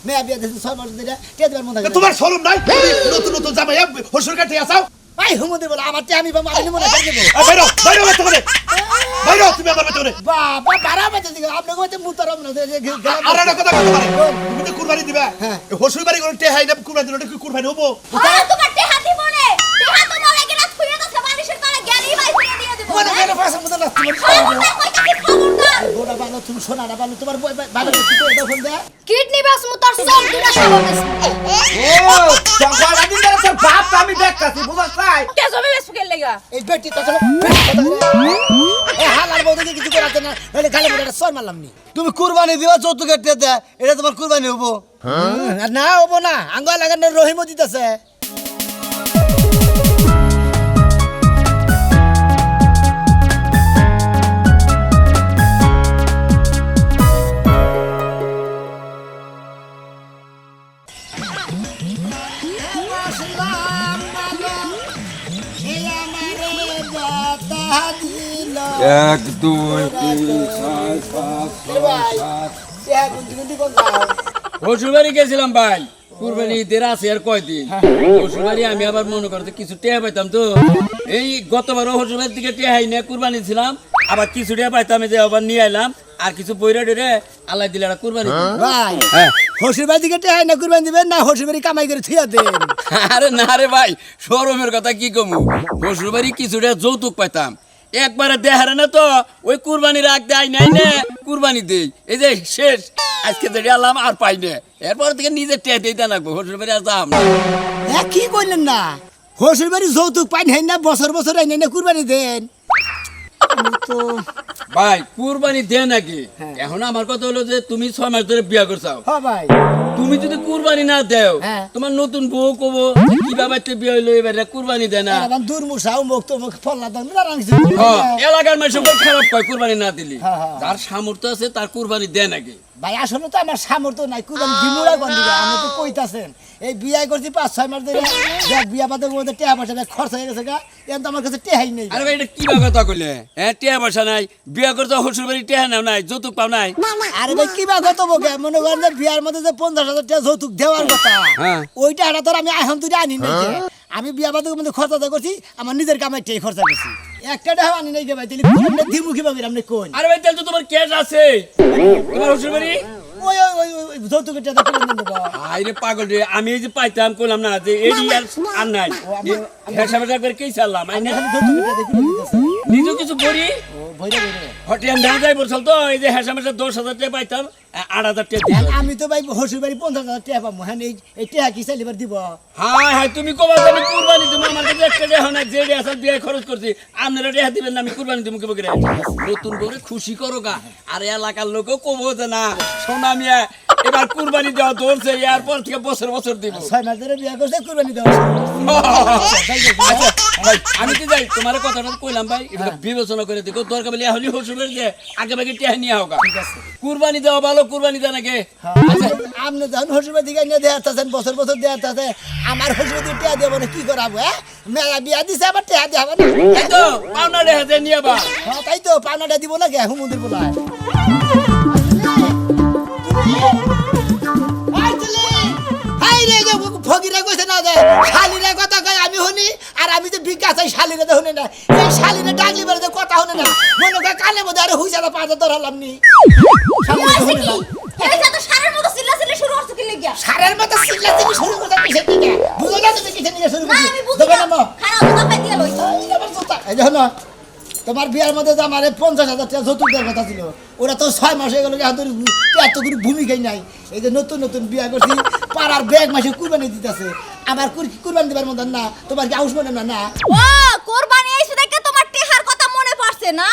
মেয়া বিয়া দিছে 6 মাস ধরে টিয়া দিবার মন থাকে তোমার শরম নাই নতুন নতুন জামাই হসুর কাটে আসাও ভাই হুমুদে বলে আমার টিয়া আমি বাবা আমি মনে করে দেব বাইরো বাইরো বেতে করে বাইরো তুমি আমার বেতে করে বাবা বারা বেতে দিকে আপনি কইতে মুতারাম না আর একটা কথা বলতে পারি তুমি তো কুরবানি দিবা হসুর বাড়ি করে টেহাই না কুরবানি দিলে কি কুরবানি হবো তোমার টেহা দিব নে টেহা তো না লাগে না থুইয়া গেছে মানুষের তলে গেলি ভাই ফিরে দিয়ে দেব মনে করে পাশে মত না তুমি খবরদার গোটা বানো তুমি সোনাটা বানো তোমার বাবা কি তো এটা ফোন দে কিডনি বাস মু তোর সব দুটা সব ও জঙ্গল দিন ধরে তোর বাপ আমি দেখতাছি বুঝছ নাই কে জমি বেশ ফুকেল লাগা এই বেটি তো চলো এ হালার বউকে কিছু করাতে না নইলে গালে মুড়ে সর মারলাম নি তুমি কুরবানি দিবা চতুর্থ দে এটা তোমার কুরবানি হবো না হবো না আঙ্গুয়া লাগানো রহিমও দিতেছে এক দুই তিন চার পাঁচ ছয় সাত শ্বশুরবাড়ি গেছিলাম ভাই কুরবানি ঈদের আছে আর কয়দিন শ্বশুরবাড়ি আমি আবার মনে করতে কিছু টেহা পাইতাম তো এই গতবারও শ্বশুরবাড়ির দিকে টেহাই নিয়ে কুরবানি ছিলাম আবার কিছু টেহা পাইতাম যে আবার নিয়ে আইলাম আর কিছু বইরা ডরে আল্লাহ দিলে একটা কুরবানি ভাই হসির বাড়ি দিকে টেহাই না কুরবানি দিবেন না হসির বাড়ি কামাই করে থিয়া দেন আরে না রে ভাই শরমের কথা কি কমু শ্বশুরবাড়ি কিছুটা যৌতুক পাইতাম একবারে দেহারে না তো ওই কুরবানি রাখ দেয় নাই নে কুরবানি দেই এই যে শেষ আজকে যেটা আলাম আর পাই না এরপর থেকে নিজে টেয়া দিতে লাগবো শ্বশুরবাড়ি আর যাম না কি কইলেন না হসির বাড়ি যৌতুক পাই নাই না বছর বছর আইনে না কুরবানি দেন তো ভাই কুরবানি দে নাকি এখন আমার কথা হলো যে তুমি 6 মাস ধরে বিয়া করছাও হ্যাঁ ভাই তুমি যদি কুরবানি না দেও হ্যাঁ। তোমার নতুন বউ কবো কিভাবে বিয়ে হইলো এবারে কুরবানি দেয় না এখন দূর মুসাও মুখ তো মুখ ফল না দাম না রাংছি এলাকার মানুষ খারাপ পায় কুরবানি না দিলি হ্যাঁ, হ্যাঁ। যার সামর্থ্য আছে তার কুরবানি দেয় নাকি ভাই আসলে তো আমার সামর্থ্য নাই কুরবানি দিমুরা কোন দিকে আপনি তো কইতাছেন এই বিয়ে করছি 5-6 মাস ধরে দেখ বিয়া বাদের মধ্যে টাকা পয়সা খরচ হয়ে গেছে গা এখন তো আমার কাছে টেহাই নেই আরে ভাই এটা কি কথা কইলে হ্যাঁ টিয়া পয়সা নাই বিয়া করতে শ্বশুর বাড়ি টিয়া নাও নাই যৌতুক পাও নাই আরে ভাই কি বা কত বকে মনে করেন যে বিয়ার মধ্যে যে 50,000 টাকা যৌতুক দেওয়ার কথা হ্যাঁ। ওইটা এটা তো আমি এখন তুই আনি নাই যে। আমি বিয়া বাদের মধ্যে খরচা করছি আমার নিজের কামাই টেই খরচা করছি একটা টাকা আনি নাই গে ভাই তাহলে কুরবানি দিমু কি ভাবে আপনি কোন আরে ভাই তাহলে তো তোমার ক্যাশ আছে তোমার শ্বশুর বাড়ি ওই ওই ওই যৌতুকের টাকা কুরবানি দেব আইরে পাগল রে আমি এই যে পাইতাম কইলাম না যে এডি আর নাই হিসাবে করে কি চাললাম আইনে যৌতুকের টাকা কুরবানি দিতেছে নিজে কিছু করি ও ভইরা ভইরা হটিয়ান না যাই বলছল তো এই যে হিসাবে 10,000 টাকা পাইতাম 8,000 টাকা দিই আমি তো ভাই হসুর বাড়ি 50,000 টাকা পাবো হ্যাঁ এই টাকা কি চাইলিবার দিব হাই হাই তুমি কবা আমি কুরবানি দেব আমার কাছে একটা টাকা না যে আসল বিয়ে খরচ করছি আপনারা টাকা দিবেন না আমি কুরবানি দেব কি বকরে নতুন করে খুশি করো গা আর এলাকার লোকও কবো যে না সোনা মিয়া এবার কুরবানি দেওয়া ধরছে এরপর থেকে বছর বছর দিব 6 মাস ধরে বিয়ে করছে কুরবানি দেওয়া আচ্ছা ভাই আমি কি যাই তোমার কথাটা কইলাম ভাই এটা বিবেচনা করে দেখো দরকার বলে হলি হসুরের যে আগে ভাগে টাকা নিয়ে হোক কুরবানি দেওয়া ভালো কুরবানি দেওয়া নাকি আপনি যখন হসুর বাড়ি দিকে নিয়ে দেওয়া বছর বছর দেওয়া আমার হসুর বাড়ি টাকা দেবো না কি করাবো হ্যাঁ মেলা বিয়া দিছে আবার টাকা দেওয়া না এই তো পাওনা রেহাতে নিয়ে বা তাই তো পাওনাটা দিব না কে হুমুদের বলা ফকিরা কইছে না যে শালিরা কথা কয় আমি শুনি আর আমি যে বিকাশ চাই শালিরা তো শুনে না এই শালিরা ডাকলি বেড়ে কথা শুনে না মনে করে কানে বোধ আরে হুইসাটা পাতে ধরালাম নি শালিরা তো শুনে না এই যে তো সারের মতো চিল্লাচিল্লি শুরু করছ কি লাগিয়া সারের মতো চিল্লাচিল্লি শুরু করতে কিসের দিকে বুঝো না তুমি কিসের দিকে শুরু না করছি আমি বুঝি দেবে না না মা খারাপ কথা দিয়া লই এই দেখো না তোমার বিয়ার মধ্যে যে আমার 50,000 টাকা যৌতুক দেওয়ার কথা ছিল ওরা তো 6 মাস হয়ে গেল এত কোনো ভূমিকাই নাই এই যে নতুন নতুন বিয়া করছি পাড়ার ব্যাগ মাসে কুরবানি দিতেছে আমার কুরবানি দিবার মতো না তোমার কি আউস মনে না না ও কুরবানি এসে দেখে তোমার টেহার কথা মনে পড়ছে না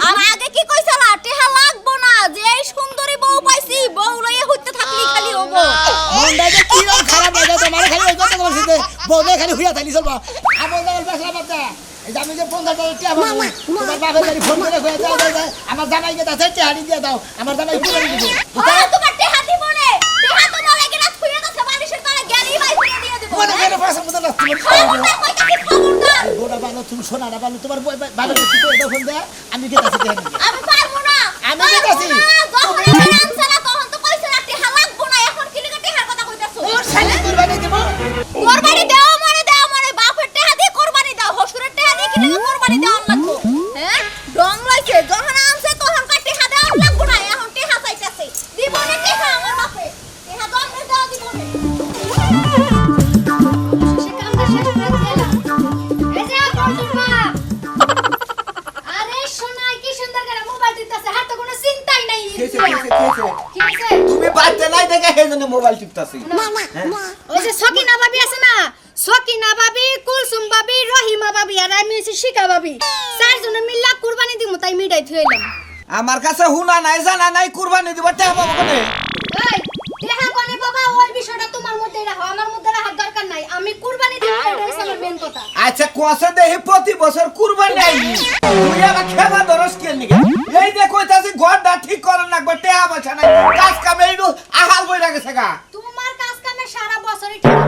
আর আগে কি কইছলা টেহা লাগবো না যে এই সুন্দরী বউ পাইছি বউ লইয়া হইতে থাকলি খালি হবো মনটা যে কি রকম খারাপ হয়ে গেছে আমার খালি ওই কথা বলছি যে বউলে খালি হুইয়া থাকি চলবা আমার দল বেসলা বাচ্চা এই যে আমি যে 50,000 টাকা পাবো তোমার বাপের বাড়ি ফোন করে কয়ে দাও আমার জামাইকে দাও টাকা দিয়ে দাও আমার জামাই কুরবানি দিব তোমার টেহা দিব নে টেহা তো না লাগে না থুইয়া গেছে মানুষের তলে গেলি ভাই ফিরে দিয়ে দেব মনে করে পাশে মতো না খবরদার গোটা বানো তুমি সোনাটা বানো তোমার বাবার কি করে দাও ফোন দে আমি কে কাছে দেন আমি পারবো না আমি কে কাছে যখন আনছালা তখন তো কইছ না টেহা লাগবো না এখন কি লাগে টেহা মোবাইল টিপতাছি ওই যে সকিনা ভাবি আছে না, সকিনা ভাবি, কুলসুম ভাবি, রহিমা ভাবি আর আমি হইছি শিকা ভাবি, চারজনে মিল্লা কুরবানি দিমু তাই মিটাই থইলাম। আমার কাছে হুনা নাই জানা নাই কুরবানি দিব টাকা পাবো কোনে এই দেহা কোনে বাবা, ওই বিষয়টা তোমার মধ্যে রাখো, আমার মধ্যে রাখার দরকার নাই। আমি কুরবানি দিব, এটা হইছে আমার মেন কথা। আচ্ছা কোসে দেহি প্রতি বছর কুরবানি আইনি তুই আবার খেবা দরস কে নিগে এই যে কইতাছি ঘরটা ঠিক করন না গটে আবাছা নাই কাজ কামে এইডু আহাল বইরা গেছে গা তোমার কাজ কামে সারা বছরই ঠিক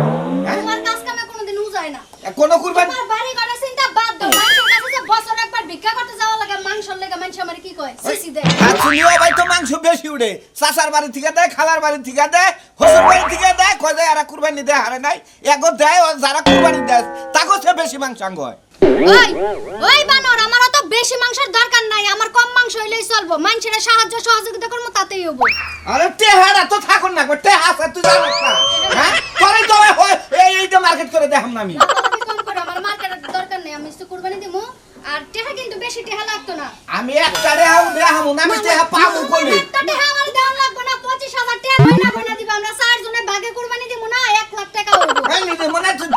তোমার কাজ কামে কোনোদিন উজায় না। কোন কুরবানি তোমার বাড়ি ঘরে চিন্তা বাদ দাও, মানুষের কাছে যে বছর একবার ভিক্ষা করতে যাওয়া লাগে মাংসর লেগে, মানুষ আমার কি কয় সিসি দেয়। আচ্ছা নিও ভাই তো মাংস বেশি উড়ে চাচার বাড়ি থেকে দেয় খালার বাড়ি থেকে দেয় হসুর বাড়ি থেকে দেয় কয় যায় আর কুরবানি দেয় হারে নাই এগো দেয় ও যারা কুরবানি দেয় তাকো সে বেশি মাংস আঙ্গ হয়। ওই ওই বানর, আমার তো বেশি মাংসের দরকার নাই, আমার কম মাংস হইলেই চলবো, মানুষের সাহায্য সহযোগিতা করবো তাতেই হবো। আরে টেহারা তো থাকুন না গটে আছে তুই জানিস না হ্যাঁ করে তো এই যে মার্কেট করে দেখাম না আমি বাবা কম করো, আমার মার্কেটের দরকার নেই, আমি তো কুরবানি দিমু। আর টেহা কিন্তু বেশি টেহা লাগতো না, আমি একটা দেখাম না আমি টেহা পাবো কোনে একটা টেহা আমার দেওয়া লাগবে না, 25,000 টাকা মহিনা বইনা দিবা, আমরা চারজনে ভাগে কুরবানি দিমু না, 1 লাখ টাকা হইবো। এই নিজে মনে তুই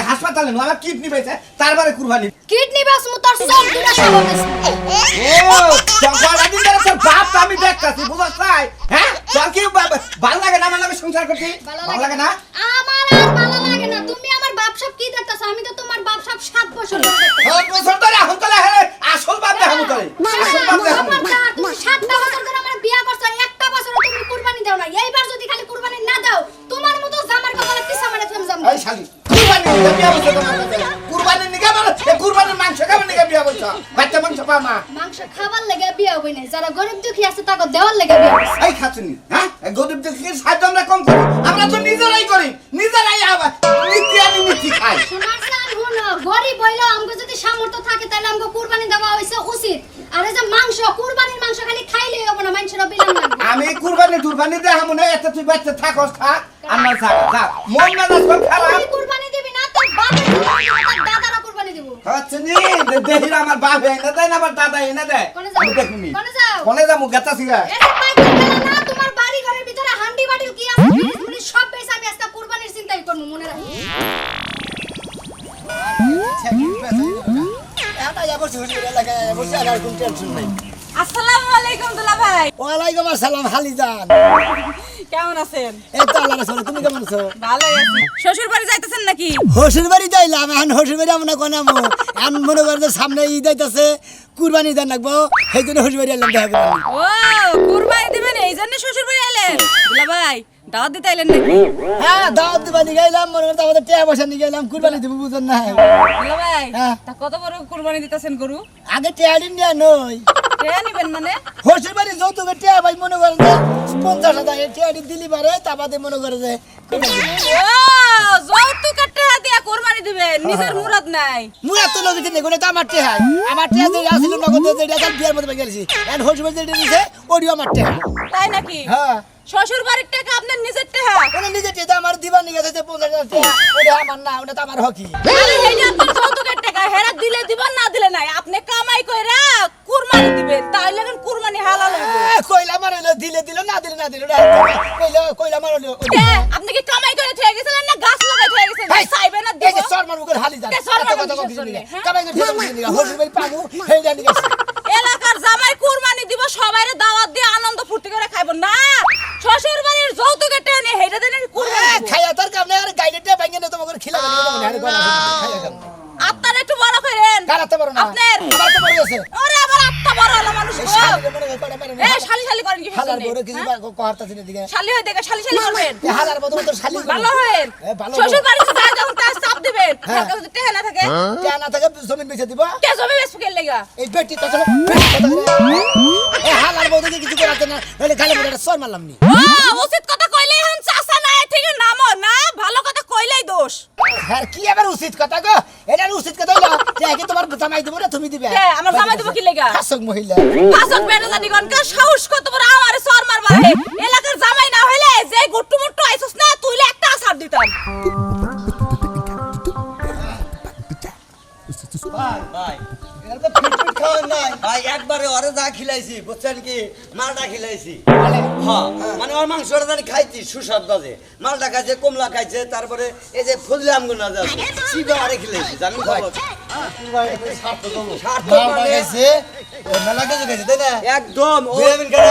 হাসপাতালে নো আমার কিডনি পেয়েছে তারপরে কুরবানি কিডনি বাসমু তোর সব দুটা সব আছে। ও চকড়া দিন ধরে তোর বাপ তো আমি দেখতাছি বুঝছ নাই হ্যাঁ তোর কি ভালো লাগে না আমার লাগে সংসার করতে ভালো লাগে না আমার আর ভালো লাগে না, তুমি আমার বাপ সব কি দেখতাছ, আমি তো তোমার বাপ সব 7 বছর ধরে দেখতাছি। 7 বছর ধরে এখন তো আসল বাপ দেখামু তোরে আসল বাপ দেখামু তুমি 7টা বছর ধরে আমার বিয়া করছো, একটা বছর তুমি কুরবানি দাও না, এইবার যদি খালি কুরবানি না দাও তোমার মতো জামার কপালে পিছা মানে তুমি জাম। এই শালি কুরবানি নিয়ে বিয়া বলছ কুরবানি নিয়ে বল এই কুরবানির মাংস খাবে নিয়ে বিয়া বলছ বাচ্চা মাংস পা না মাংস খাবার লাগা বিয়া হই না, যারা গরিব দুঃখী আছে তাকে দেওয়ার লাগা বিয়া হইছে। এই খাচ্ছি হ্যাঁ গরিব দুঃখীর সাহায্য আমরা কম করি আমরা তো নিজেরাই করি নিজেরাই আবার নীতি খাই শোনার চান হলো গরিব হইলো আমগো যদি সামর্থ্য থাকে তাহলে আমগো কুরবানি দেওয়া হইছে উচিত, আর এই যে মাংস কুরবানির মাংস খালি খাইলেই হবে না, মানুষের বিলাম লাগবে। আমি কুরবানি টুরবানি দেখামু না এত তুই বাচ্চা থাকস থাক আমার থাক থাক মন মেজাজ সব খারাপ তুই কুরবানি দিবি না, তোর বাপের কুরবানি দিবি, তোর দাদারা কুরবানি দিব। হচ্ছে নি দেহির আমার বাপ এনে দেয় না আমার দাদা এনে দেয় কোনে যাও? আমি দেখিনি কোনে যাও? কোনে যাবো গেতাছি গা এটা পাইতে গেল না, তোমার বাড়ি ঘরের ভিতরে হান্ডি বাটিল কি আছে ফ্রিজ ফ্রিজ সব বেশ আমি আজকে কুরবানির চিন্তাই করব, মনে রাখো। আসসালামু আলাইকুম দুলা ভাই, ওয়ালাইকুম আসসালাম হালিজান। কেমন আছেন? এই তো আল্লাহ রাসূল, তুমি কেমন আছো? ভালোই আছি। শ্বশুর বাড়ি যাইতেছেন নাকি? হসুর বাড়ি যাইলাম, এখন হসুর বাড়ি আমরা কোনামো এখন মনে করে যে সামনে ঈদ আইতাছে কুরবানি দেন লাগবো, সেই জন্য হসুর বাড়ি এলাম দেখা করলাম। ও কুরবানি দিবেন এই জন্য শ্বশুর বাড়ি এলেন? দুলা ভাই দাওয়াত দিতে এলেন নাকি? হ্যাঁ দাওয়াত দিবানি গাইলাম, মনে করতে আমাদের টাকা পয়সা নিয়ে গেলাম, কুরবানি দিব বুঝেন না। দুলা ভাই হ্যাঁ। তা কত বড় কুরবানি দিতেছেন গরু? আগে টাকা দিন নিয়ে নই, কে নিবেন মানে? হসুর বাড়ি যৌতুকের টাকা ভাই মনে করে যে 50,000 টাকা দিলি পারে, তা বাদে মনে করে যে ও যৌতুকের টাকা দিয়া কুরবানি দিবেন, নিজের মুরাদ নাই। মুরাদ তো লোকে নেই, তো আমার টাকা আমার টাকা যেটা আসছিল নগদ যেটা কাল বিয়ার মধ্যে গেছি, এখন হসুর বাড়ি যেটা দিছে ওটিও আমার টাকা। তাই নাকি? হ্যাঁ শ্বশুর বাড়ির টাকা আপনার নিজের টাকা? ওটা নিজে টাকা আমার দিবা নিয়ে গেছে 50,000 টাকা, ওটা আমার না, ওটা তো আমার হকি। আরে এইটা আপনার যৌতুকের টাকা, হেরা দিলে দিবেন না দিলে নাই, আপনি কামাই কইরা কুরবানি দিবেন, তাইলে এখন কুরবানি হালাল হইবে। কইলা আমার হইলো, দিলে দিল না দিলে না দিল, কইলা আমার হইলো। কে? আপনি কি কামাই করে থয়ে গেছিলেন না গাছ লাগাই থয়ে গেছিলেন? চাইবে না এই দিব? যে সরমার মুখের হালি জান, কে সরমার এত কথা মুখের কিছু শুনলে, নিগা হ্যাঁ? কামাই করে ফেলে কিছু নিগা হসুর ভাই পাবো হেই জানি গেছে। এলাকার জামাই কুরবানি দিব, সবাইরে দাওয়াত দিয়ে আনন্দ ফুর্তি করে খাইবো না, শ্বশুর বাড়ির যৌতুকের টাকা নিয়ে হেইটা দেন কুরবানি দিব। খাইয়া তোর কাম নাই, আর গাইডেটা ভাঙে না তোমাকে খিলা গেল না, আরে গলা খাইয়া কাম আপনার একটু বড় করেন। কারাতে পারো না, আপনার আমার তো বড় আছে ওরে আবার আত্মা বড় হলো মানুষ গো। শালি মনে করে মারে না, এই শালি শালি করেন কি হালার শুনে? বড় কিছু কোহারতাছি না দিকে, শালি হয়ে দেখে শালি শালি করবেন, এই হালার বড় তো শালি ভালো হয়েন। ভালো শ্বশুর বাড়িতে যায় যখন তার চাপ দিবেন, হ্যাঁ। তার কাছে টাকা না থাকে, কে না থাকে জমিন বেচে দিব, কে জমি বেচবে লেগা? এই বেটি তো চলো এই হালার বড় কিছু করাতে না, নইলে গালে মুড়ে সর মারলাম নি। উচিত কথা কইলে এখন চাচা নাই থেকে নামো না, ভালো কথা কইলেই দোষ। আর কি আবার উচিত কথা গো, এটা উচিত কথা হইলো যে আগে তোমার জামাই দিব না তুমি দিবে, কে আমার জামাই দেব কি লেগা? হাসক মহিলা আসক বেটা জানি গনকা সাহস কত বড় আমারে সর মারবা হে, এলাকার জামাই না হইলে যে গুট্টু মুট্টু আইছস না তুইলে একটা আসার দিতাম। ভাই ভাই এটা তো ফিট ফিট খাওয়ান নাই ভাই একবারে ওরে যা খিলাইছি বুঝছেন কি মালটা খিলাইছি হ্যাঁ মানে ওর মাংসটা জানি খাইছি সুস্বাদ আছে মালটা খাইছে কমলা খাইছে তারপরে এই যে ফজলি আমগুলো আছে সিগা আরে খিলাইছি জানেন খবর সার্থক মাল মানে লাগাইছে মেলা কিছু খাইছে তাই না একদম ও ভিটামিন খাই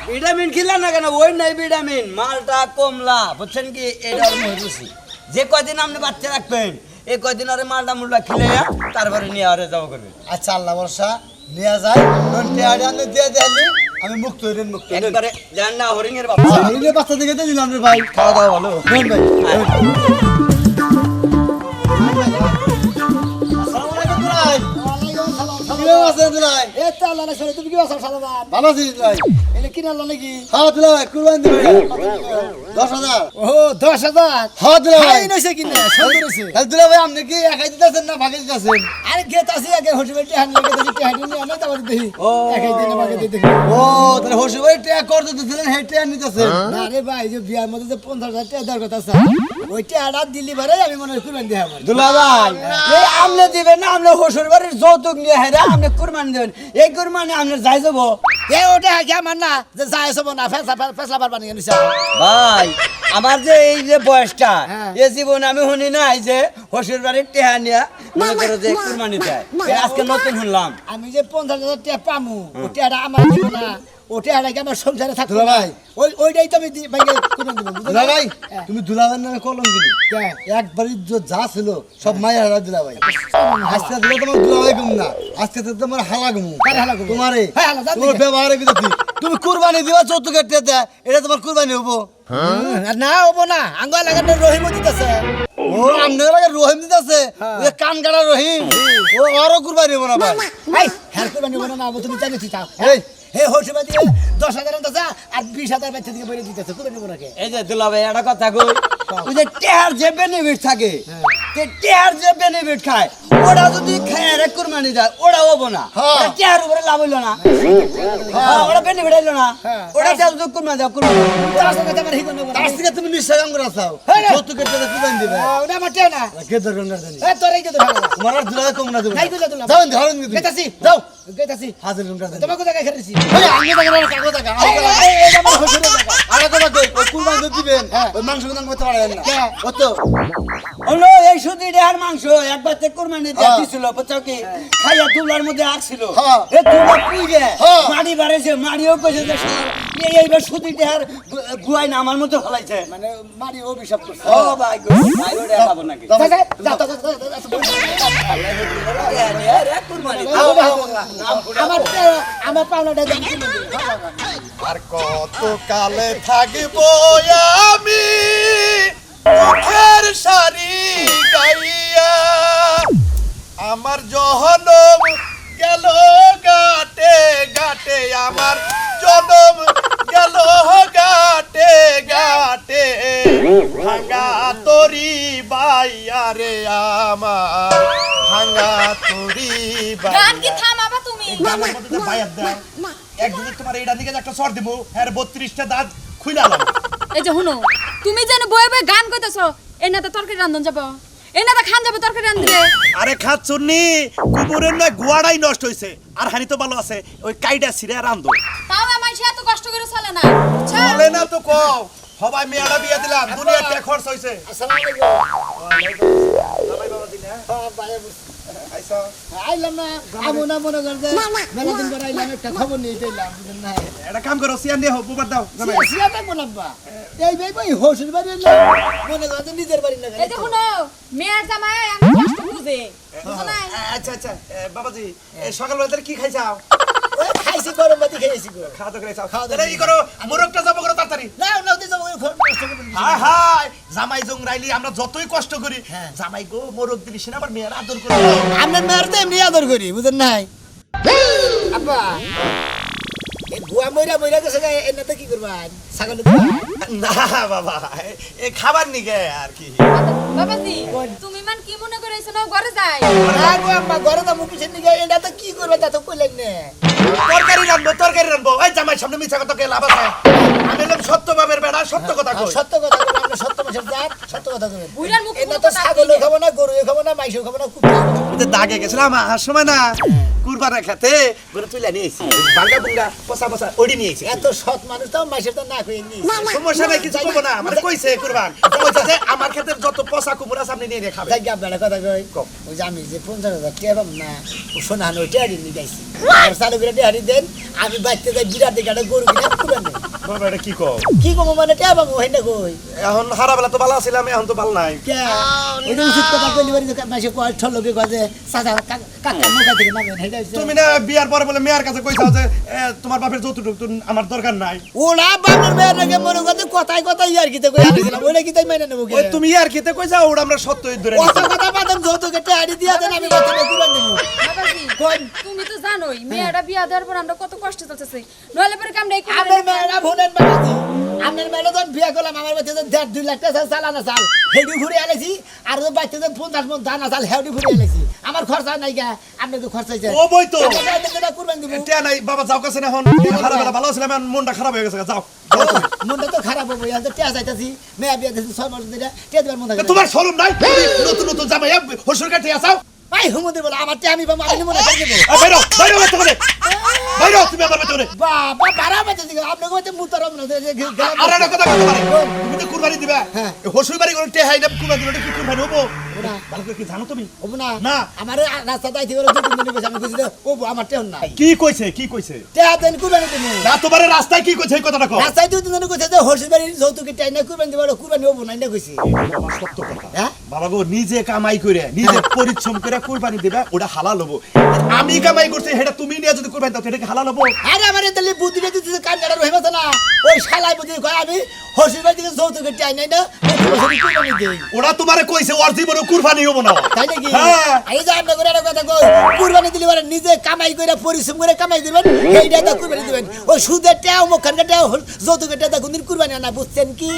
ভিটামিন খিলা না কেন ওই নাই ভিটামিন মালটা কমলা বুঝছেন কি এটা রুচি যে কয়দিন আপনি বাচ্চা রাখবেন এই কয়দিন আরে মালটা মুলটা খিলে তারপরে নিয়ে আরে যাবো করবেন আচ্ছা আল্লাহ বর্ষা নিয়ে যায় নন্টে আড়ে আমি দিয়ে দেখালি আমি মুক্ত হইলেন মুক্ত হইলেন একবারে জান না হরিণের বাচ্চা হরিণের বাচ্চা দিকে দিয়ে দিলাম রে ভাই খাওয়া দাওয়া ভালো নেন ভাই আসসালামু আলাইকুম ভাই কেমন আছেন ভাই এই তো আল্লাহ রাখছে, তুমি কি আছো সালামান? ভালো আছিস ভাই এনে কিনে আনলো নাকি? হ্যাঁ দিলা ভাই কুরবানি দিবে 10,000 ও 10,000 হ্যাঁ দিলা ভাই ভাই নইছে কিনে সুন্দর হইছে। তাহলে দিলা ভাই আপনি কি একাই দিতেছেন না ভাগে দিতেছেন আরে গেতাছি আগে হসিবেটি হান লাগে দেখি টেহাডি নিয়ে আনে তারপর দেখি একাই দিনে ভাগে দিয়ে দেখি। ও তাহলে হসু ভাই টাকা করতে দিতেছিলেন সেই টাকা নিতেছেন না রে ভাই যে বিয়ার মধ্যে যে 50,000 টাকা দেওয়ার কথা আছে ওই টাকাটা দিলি বারে আমি মনে হয় কুরবানি দিয়ে আমার। দুলা ভাই এই আমনে দিবেন না আমনে শ্বশুর বাড়ির যৌতুক নিয়ে হেরা আমনে কুরবানি দিবেন এই কুরবানি আমনে যাই যাব এ ওটা কি আমার না যে যায় সব না ফেসলা পারবা নিয়ে নিছে। ভাই আমার যে এই যে বয়সটা হ্যাঁ। এই জীবনে আমি শুনি নাই যে শ্বশুর বাড়ির টেহা নিয়া মনে করো যে কুরবানি দেয় এই আজকে নতুন শুনলাম আমি যে 50,000 টাকা পামু ও টাকাটা আমার দিব না ও টাকাটা কি আমার সংসারে থাকবে দুলা ভাই। ওইটাই তো আমি ভাইকে কুরবানি দিব বুঝলে? দুলা ভাই হ্যাঁ। তুমি দুলাভাইয়ের নামে কলম দিলি হ্যাঁ। একবারই যা ছিল সব মায়ের হারা দিলা ভাই আজকে দিলে তোমার দুলাভাই গুম না আজকে তো তোমার হালা গুম কারে হালা গুম? তোমারে হ্যাঁ, হালা, জানি তোমার কে? ব্যবহারে বিরতি তুমি কুরবানি দিবা যৌতুকের টাকা এটা তোমার কুরবানি হবো আর না হবো না আঙ্গুল লাগানো রহিম দিতেছে। ও আপনার লাগে রহিম দিতেছে ওই কান কাটা রহিম ও আরো কুরবানি হবো না ভাই এই হ্যাঁ কুরবানি হবো না তুমি জানিস চাও এই হে হসিবা দিয়ে 10,000 আনতেছে আর 20,000 বাচ্চা থেকে বেরিয়ে দিতেছে কুরবানি হবো না কে? এই যে দুলা ভাই একটা কথা কই ওই যে টেহার যে বেনিফিট থাকে তে টেহার যে বেনিফিট খায় ওটা যদি খায় রে কুরবানি দেয় ওটা হবো না হ্যাঁ। ওটা টেহার উপরে লাভ হইলো না হ্যাঁ ওটা বেনিফিট হইলো না ওটা দেয় যদি কুরবানি দেয় কুরবানি তার সঙ্গে তো আমার হিগো নেবো না। তার থেকে তুমি নিশ্চয় কাম করা চাও হ্যাঁ রে। যৌতুকের টাকা কুরবানি দিবে ওটা আমার টেও না। কে দরকার জানি এ তোর এই যে তো ভালো। তোমার আর দুলাভাই কম না দেবো নাই দিলে দিলাম। যাও ধরুন তুমি গেতাছি যাও গেতাছি হাজির রুমটা দেন তোমাকে জায়গায় খেলেছি ওই আমি জায়গা না কাগজ টাকা এই আমার হসিবা জায়গা আরে কথা কই ওই কুরবানি তো দিবেন ওই মাংস গুদাম করতে পারেন না হ্যাঁ। ও তো হলো এই শুধু টেহার মাংস একবার তে কুরবানি দেয় দিছিল বুঝছো কি খাইয়া তুলার মধ্যে আসছিল হ্যাঁ। এ তুলা পুইরে হ্যাঁ। মাটি বাড়াইছে মাটিও কইছে যে এইবার শুধু টেহার গুয়াই না আমার মতো ফলাইছে মানে মারি অভিশাপ করছে। ও ভাই গো ভাই ওটা খাবো নাকি যা, যা, যা, যা, যা, আমার পাওনাটা দেন আর কত কালে থাকবো আমি মুখের শাড়ি গাইয়া আমার জহনম গেল গাটে গাটে আমার জনম গেল গাটে গাটে ভাঙা তরি বাইয়া রে আমার ভাঙা তরি গান কি বাইয়া থামাবা তুমি গানের মধ্যে যে বাইয়াত দেয়, একদিনে তোমার এইটা দিকে যে একটা চড় দিব, হ্যাঁ 32টা দাঁত খুইলালাম। এই যে শুনো তুমি যেন বয়ে বয়ে গান কইতেছো এই না তো তরকারি রান্ধন যাব এই না তো খান যাবে তরকারি রান্ধলে আরে খাচ্ছুনি কুকুরের না গুয়াড়াই নষ্ট হইছে আর হানি তো ভালো আছে ওই কাইডা ছিড়ে রান্ধো তাও আমার সে এত কষ্ট করে চলে না বুঝছো? চলে না তো কও সবাই মেয়াটা বিয়া দিলাম দুনিয়ার টাকা খরচ হইছে আইলাম না আমু না মনে কর যে মেলা দিন পর আইলাম একটা খবর নিয়ে চাইলাম বুঝলেন না একটা কাম করো সিয়ান দিয়ে হোক বুবার দাও জামাই। সিয়াতে বলাব্বা এই ভাই ভাই হসুর বাড়ি না মনে কর যে নিজের বাড়ি না এই যে শুনো মেয়ের জামাই আমি কষ্ট বুঝে বুঝো না? আচ্ছা আচ্ছা বাবাজি সকালবেলা তাহলে কি খাইছাও ওই খাইছি গরম বাতি খেয়েছি গো খাওয়া দাওয়া খাইছাও খাওয়া দাওয়া তাহলে ই করো মুরগটা যাবো করো তাড়াতাড়ি না না ওদের যাবো কষ্ট করে হায় হায় জামাই জং রাইলি আমরা যতই কষ্ট করি জামাই গো মোরগ দিলিস না আবার মেয়ের আদর করে আমরা মেয়ের তো এমনি আদর করি বুঝেন নাই আব্বা এই গুয়া মইরা মইরা গেছে গা এনাতে কি করবান ছাগল না বাবা এ খাবার নিগে আর কি বাবাজি তুমি মান কি মনে করেছো না ঘরে যাই না গো আম্মা ঘরে তো মুখে নিগে এটা তো কি করবে তা তো কইলেন না তরকারি রানবো এই জামাই সামনে মিছা কথা কে লাভ আছে আমি হলাম সত্য বাবের বেড়া সত্য কথা কই সত্য কথা বলবেন আমরা সত্য মাসের জাত সত্য কথা কইবেন বুইড়ার মুখ এটা তো ছাগলও খাবো না গরুও খাবো না মাইসও খাবো না কুকুরও খাবো না। দাগে গেছিলাম আর সময় না কুরবানের খেতে গরু তুলে নিয়েছি ভাঙ্গা বুঙ্গা পচা পচা ওড়ি নিয়েছি এত সৎ মানুষ তো মাসের তো না কই নি সমস্যা নাই কিছু করবো না মানে কইছে কুরবান কইছে যে আমার ক্ষেতের যত পচা কুমড়া সামনে নিয়ে নিয়ে খাবে যাই গা বেড়া কথা কই ওই যে আমি যে 50,000 টাকা পাম না ও সোনা হানো টেয়ারি নি গাইছি আর চালু করে টেয়ারি দেন আমি বাইতে যাই বিরাট দিকাটা গরু কিনা কুরবান দেন বাবা এটা কি কও কি কম মানে টেয়া পাবো হেন্ডা কই এখন হারাবেলা তো ভালো ছিলাম এখন তো ভালো নাই কে ওইটা উচিত কথা কইলি বাড়ি মাসে কয় ঠলকে কয় যে চাচা কাকা মুখা থেকে নামেন হেডা তুমি না বিয়ার পরে বলে মেয়ের কাছে কইছাও যে তোমার বাপের যৌতুক আমার দরকার নাই ওরা বাবার মেয়ের নাকি মনে করতে কথাই কথাই আর কিতে কই আনিছিলাম ওইটা কিতাই মাইনা নেবো ওই তুমি আর খেতে কইছাও ওটা আমরা সত্যই ধরে কত কথা বাদাম যৌতুকে টেয়ারি দিয়া দেন আমি কথা কুরবান দেবো বাবাজি কোন তুমি তো জানোই মেয়েটা বিয়া দেওয়ার পর আমরা কত কষ্ট চলতেছে নইলে পরে কামড়ে কি আমার মেয়েরা ভুলেন বানাচ্ছি আপনার মেয়েরা যখন বিয়ে করলাম আমার বাচ্চা 1.5-2 লাখ টাকা চালানা চাল হেডি ঘুরে আলেছি আর বাচ্চা 50 মন দানা চাল হেডি ঘুরে আলেছি আমার খরচা নাই গা আপনাকে খরচা হয়েছে ও বই তো কুরবান দিব টিয়া নাই বাবা যাও কাছে এখন হারাবেলা ভালো ছিলাম এখন মনটা খারাপ হয়ে গেছে যাও মনটা তো খারাপ হবে এখন তো টিয়া যাইতাছি মেয়ে বিয়ে দিয়েছি 6 মাস ধরে টিয়া দিবার মন থাকে তোমার শরম নাই নতুন নতুন জামাই হসুর কাটে আসাও ভাই হুমুদি বলে আমার টিয়া আমি বা আমি মনে করে দেব বাইরো বাইরো বেতনে বাইরো তুমি আমার বেতনে বাবা বাড়া বাচ্চা দিকে আপনাকে হচ্ছে মুতারম না আর একটা কথা বলতে পারি তুমি তো কুরবানি দিবা হ্যাঁ। হসুর বাড়ি করে টেহাই না কুরবানি দিলে কি কুরবানি হবো না। ভালো করে কি জানো তুমি হবো না না। আমার রাস্তা দাইতে করে 2-3 দিন বসে আমি বুঝি ও আমার টেন নাই কি কইছে টিয়া দেন কুরবানি দেব না তোমার রাস্তায় কি কইছে এই কথাটা কও রাস্তায় 2-3 দিন কইছে যে হর্ষি বাড়ির যৌতুকে টাই না কুরবানি দিব কুরবানি হবো না কইছি সত্য কথা হ্যাঁ বাবা গো নিজে কামাই করে নিজে পরিশ্রম করে কুরবানি দিবা ওটা হালাল হবো আমি কামাই করছি সেটা তুমি নিয়ে যদি কুরবানি দাও সেটা কি হালাল হবো আরে আমার তাহলে বুদ্ধিটা দিতে কান কাটা রহিম আছে না ওই শালাই বুদ্ধি কয় আমি হর্ষি বাড়ি থেকে যৌতুকে টাই নাই না কুরবানি দেই ওরা তোমারে কইছে ওর জীবনে কুরবানি হবো না তাই নাকি হ্যাঁ। এই যে আপনি করে একটা কথা কই কুরবানি দিলে মানে নিজে কামাই করে পরিশ্রম করে কামাই দিবেন এইটা তো কুরবানি দিবেন ওই সুদের টাও মুখখানকার টাও যৌতুকের টাও কোনদিন কুরবানি আনা বুঝছেন কি